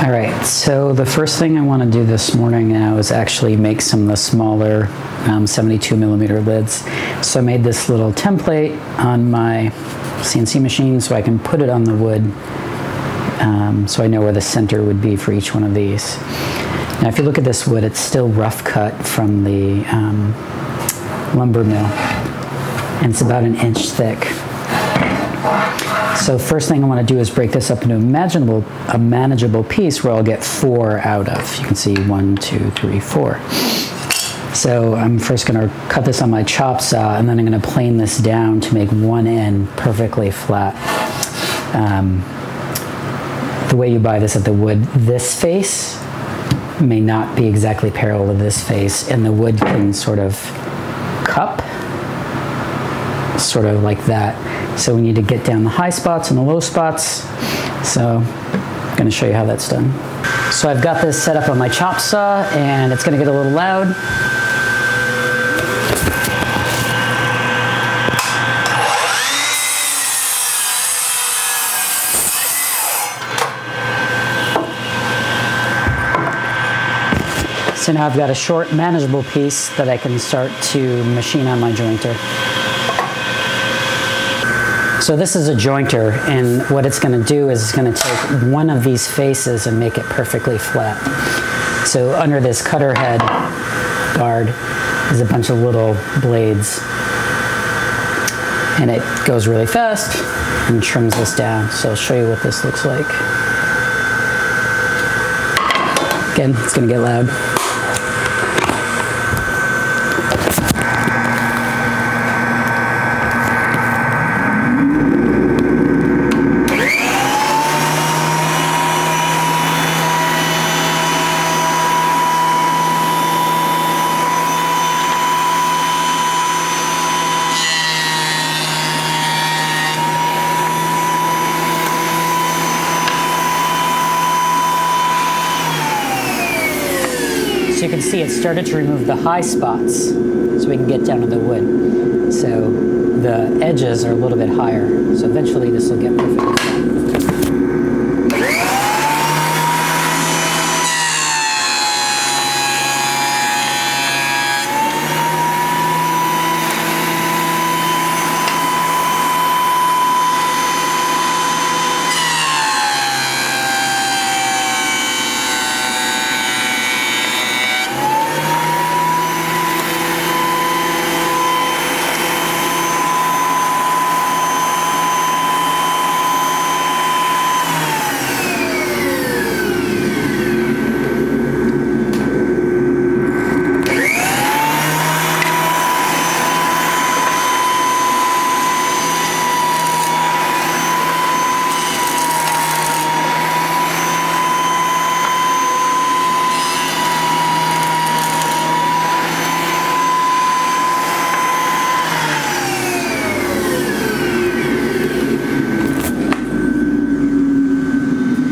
All right, so the first thing I want to do this morning now is actually make some of the smaller 72 millimeter lids. So I made this little template on my CNC machine so I can put it on the wood so I know where the center would be for each one of these. Now if you look at this wood, it's still rough cut from the lumber mill, and it's about 1 inch thick. So first thing I want to do is break this up into a manageable piece where I'll get 4 out of. You can see 1, 2, 3, 4. So I'm first going to cut this on my chop saw, and then I'm going to plane this down to make one end perfectly flat. The way you buy this at the wood, this face may not be exactly parallel to this face, and the wood can sort of cup, sort of like that. So we need to get down the high spots and the low spots. So I'm going to show you how that's done. So I've got this set up on my chop saw, and it's going to get a little loud. So now I've got a short, manageable piece that I can start to machine on my jointer. So this is a jointer, and what it's going to do is it's going to take one of these faces and make it perfectly flat. So under this cutter head guard is a bunch of little blades, and it goes really fast and trims this down. So I'll show you what this looks like. Again, it's going to get loud. So you can see it started to remove the high spots so we can get down to the wood. So the edges are a little bit higher. So eventually this will get perfectly flat.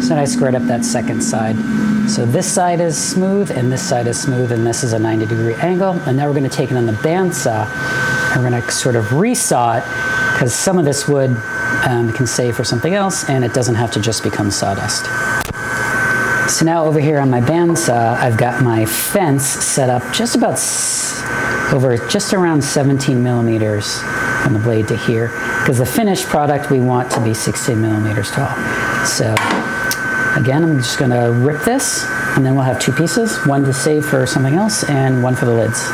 So I squared up that second side. So this side is smooth, and this side is smooth, and this is a 90-degree angle. And now we're going to take it on the bandsaw, and we're going to sort of resaw it, because some of this wood can save for something else, and it doesn't have to just become sawdust. So now over here on my bandsaw, I've got my fence set up just about just around 17 millimeters from the blade to here, because the finished product we want to be 16 millimeters tall. So again, I'm just going to rip this, and then we'll have 2 pieces, one to save for something else and one for the lids.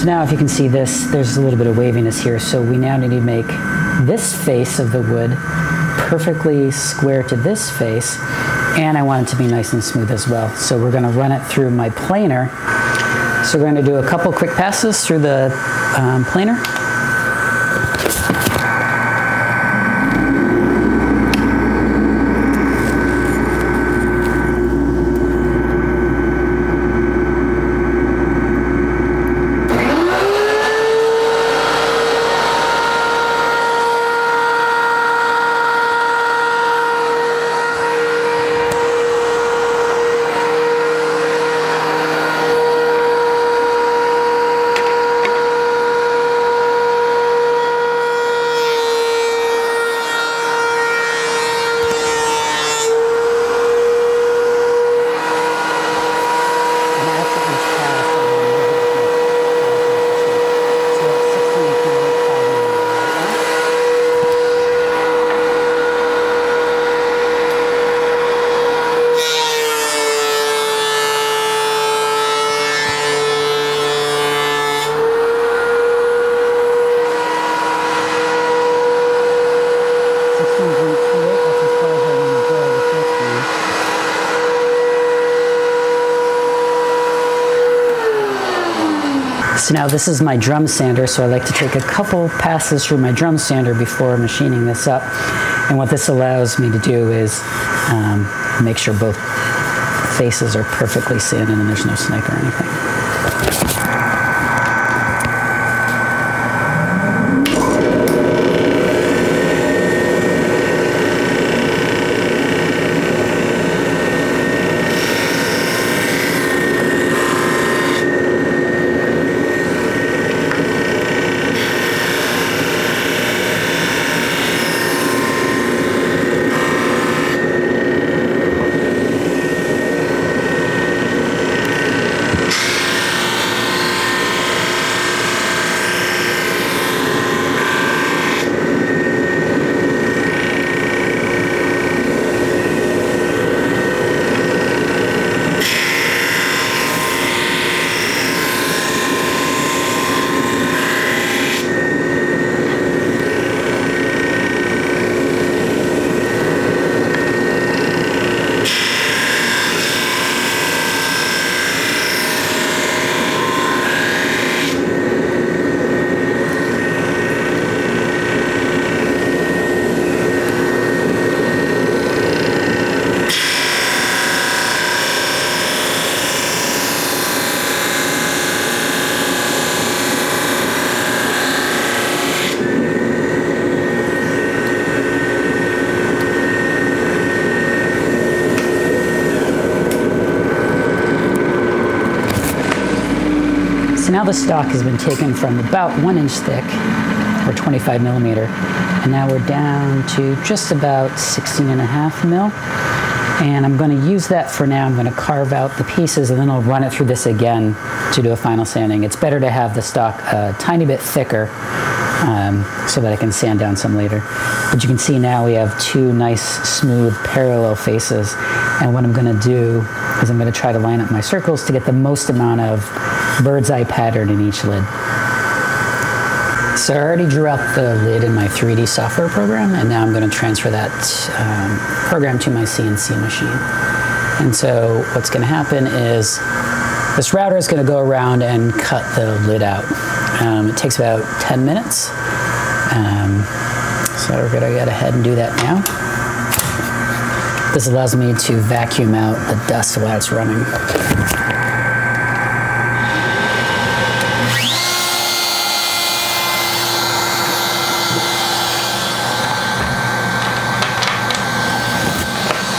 Now if you can see this, there's a little bit of waviness here, so we now need to make this face of the wood perfectly square to this face, and I want it to be nice and smooth as well. So we're going to run it through my planer. So we're going to do a couple quick passes through the planer. So now this is my drum sander, so I like to take a couple passes through my drum sander before machining this up. And what this allows me to do is make sure both faces are perfectly sanded and there's no snake or anything. So now the stock has been taken from about 1 inch thick, or 25 millimeter, and now we're down to just about 16.5 mil. And I'm going to use that for now. I'm going to carve out the pieces and then I'll run it through this again to do a final sanding. It's better to have the stock a tiny bit thicker so that I can sand down some later. But you can see now we have two nice, smooth, parallel faces. And what I'm going to do is I'm going to try to line up my circles to get the most amount of bird's eye pattern in each lid. So I already drew out the lid in my 3D software program, and now I'm going to transfer that program to my CNC machine. And so what's going to happen is this router is going to go around and cut the lid out. It takes about 10 minutes. So we're going to get ahead and do that now. This allows me to vacuum out the dust while it's running.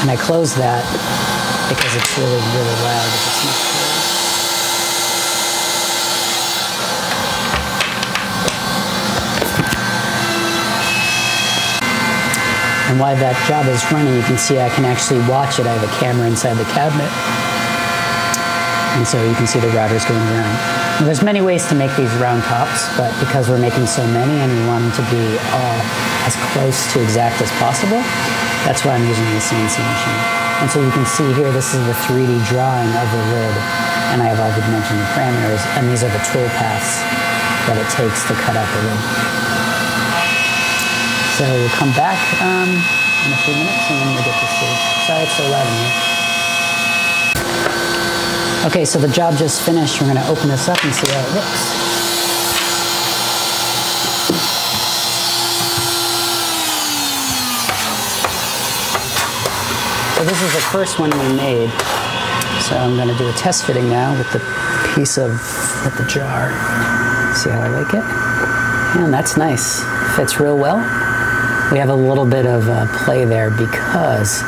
And I close that because it's really, really loud if it's not closed. And while that job is running, you can see I can actually watch it. I have a camera inside the cabinet. And so you can see the routers going around. Now, there's many ways to make these round tops, but because we're making so many and we want them to be all as close to exact as possible, that's why I'm using the CNC machine. And so you can see here, this is the 3D drawing of the lid, and I have all the dimensions and parameters, and these are the tool paths that it takes to cut out the lid. So we'll come back in a few minutes, and then we'll get to see. Sorry it's so loud in here. Okay, so the job just finished. We're going to open this up and see how it looks. So this is the first one we made. So I'm going to do a test fitting now with the jar. See how I like it? And that's nice. Fits real well. We have a little bit of play there because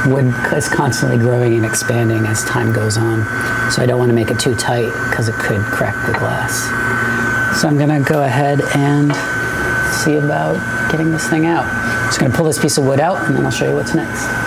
wood is constantly growing and expanding as time goes on. So I don't want to make it too tight because it could crack the glass. So I'm going to go ahead and see about getting this thing out. Just going to pull this piece of wood out and then I'll show you what's next.